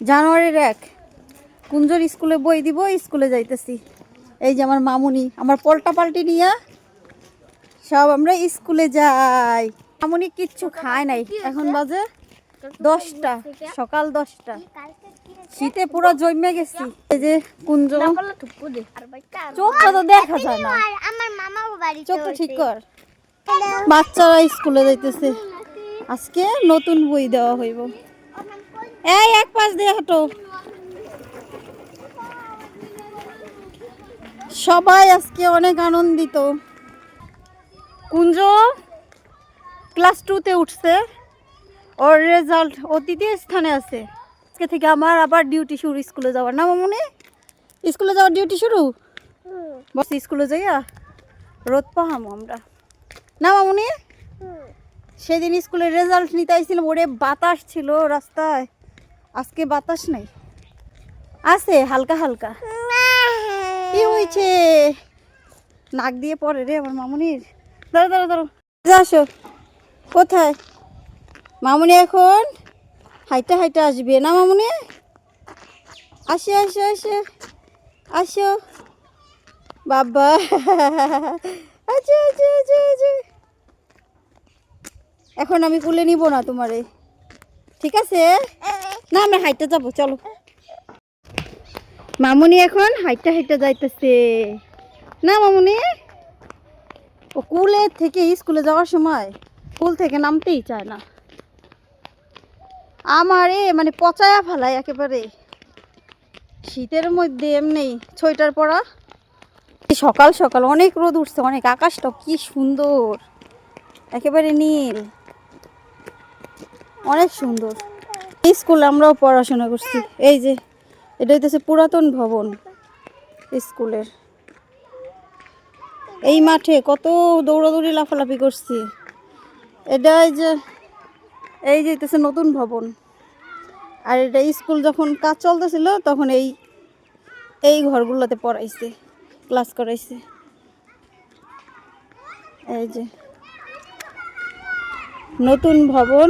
জানুয়ারির 1 কুঞ্জর স্কুলে বই দিব, স্কুলে যাইতেছি। এই যে আমার মামুনি, আমার পল্টা পাল্টি নিয়ে সব আমরা স্কুলে যাই। মামুনি কিচ্ছু খায় নাই, এখন বাজে 10টা, সকাল 10টা। শীতে পুরো জমে গেছি। এই যে কুঞ্জ, চোখটা তো দেখা যায় না, চোখটা ঠিক কর। বাচ্চারা স্কুলে যাইতেছে, আজকে নতুন বই দেওয়া হইব। এই এক পাশ দিয়ে হাঁটো। সবাই আজকে অনেক আনন্দিত। কুঞ্জ ক্লাস 2-তে উঠছে, ওর রেজাল্ট ও 3য় স্থানে আছে। আজকে থেকে আমার আবার ডিউটি শুরু, স্কুলে যাওয়ার। না মামুনি, স্কুলে যাওয়ার ডিউটি শুরু। বস স্কুলে যাইয়া রোদ পাহামো আমরা। না মামুনি, সেদিন স্কুলের রেজাল্ট নিতে আইছিলাম, ওরে বাতাস ছিল রাস্তায়। আজকে বাতাস নাই, আছে হালকা হালকা। কি হয়েছে? নাক দিয়ে পড়ে রে আমার মামুনির। দাঁড়ো দাঁড়ো দাঁড়ো, আসো। কোথায় মামুনি? এখন হাইটা হাইটা আসবে না মামুনি? আসো আসো আসো আসো বাবা। আচ্ছা আচ্ছা আচ্ছা আচ্ছা, এখন আমি কুলে নিব না তোমারে, ঠিক আছে? না আমরা হাইটা যাবো, চলো। মামুনি এখন হাইটা হাইটা যাইতেছে। না মামুনি, ও কুলে থেকে স্কুলে যাওয়ার সময় কুল থেকে নামতেই চায় না। আমারে মানে পচায়া ফেলায় একেবারে। শীতের মধ্যে এমনি সোয়েটার পরা। সকাল সকাল অনেক রোদ উঠছে, অনেক। আকাশটা কি সুন্দর, একেবারে নীল, অনেক সুন্দর। এই স্কুলে আমরাও পড়াশোনা করছি। এই যে এটা হইতেছে পুরাতন ভবন স্কুলের। এই মাঠে কত দৌড়াদৌড়ি লাফালাফি করছি। এটা এই যে হইতেছে নতুন ভবন। আর এটা স্কুল যখন কাজ চলতেছিল তখন এই ঘরগুলোতে পড়াইছে, ক্লাস করাইছে। এই যে নতুন ভবন।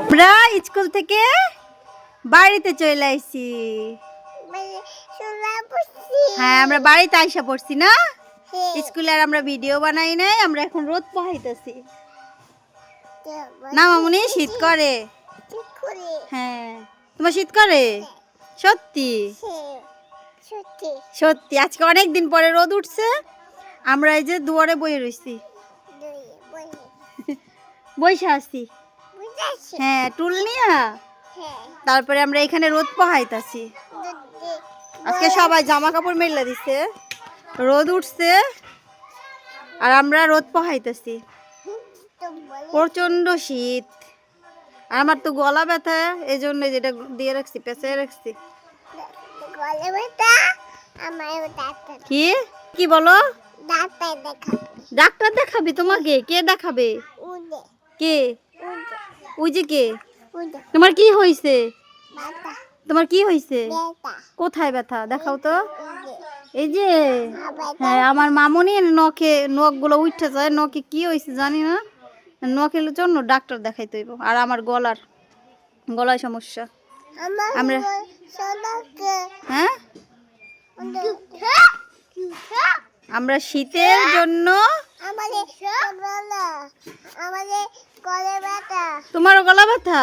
আমরা স্কুল থেকে বাড়িতে চলে আইছি। হ্যাঁ, আমরা বাড়িতে আইসা পড়ছি না স্কুলে। আর আমরা ভিডিও বানাই নাই, আমরা এখন রোদ পোহাইতেছি। না মামুনি, শীত করে? হ্যাঁ, তোমার শীত করে? সত্যি সত্যি। আজকে অনেক দিন পরে রোদ উঠছে, আমরা এই যে দুয়ারে বইয়ে রইছি, বইসা আছি। হ্যাঁ, টুল নিয়া। তারপরে আমরা এখানে রোদ পোহাইতাছি। আজকে সবাই জামা কাপড় মেলে দিছে, রোদ উঠছে আর আমরা রোদ পোহাইতেছি। প্রচন্ড শীত। আর আমার তো গলা ব্যথা, এই জন্য যেটা দিয়ে রাখছি, পেঁচায় রাখছি। কি কি বলো? ডাক্তার দেখাবি? তোমাকে কে দেখাবে? কে? ওই যে কে? তোমার কি হয়েছে? তোমার কি হয়েছে? কোথায় ব্যথা দেখাও তো। এই যে, হ্যাঁ, আমার মামুনির নখগুলো উঠে যায়। নখে কি হয়েছে জানি না, নখের জন্য ডাক্তার দেখাইতে হইব। আর আমার গলায় সমস্যা। আমরা হ্যাঁ, আমরা শীতের জন্য। তোমারও গলা ব্যথা?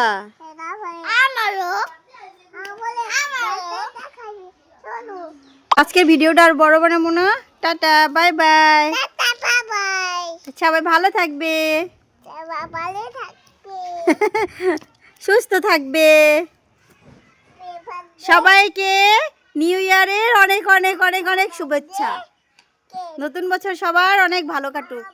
আজকের ভিডিওটা আর বড় বানাবো না। Tata, bye bye. সবাই ভালো থাকবে, সুস্থ থাকবে। সবাইকে নিউ ইয়ারের অনেক অনেক অনেক অনেক শুভেচ্ছা। নতুন বছর সবার অনেক ভালো কাটুক।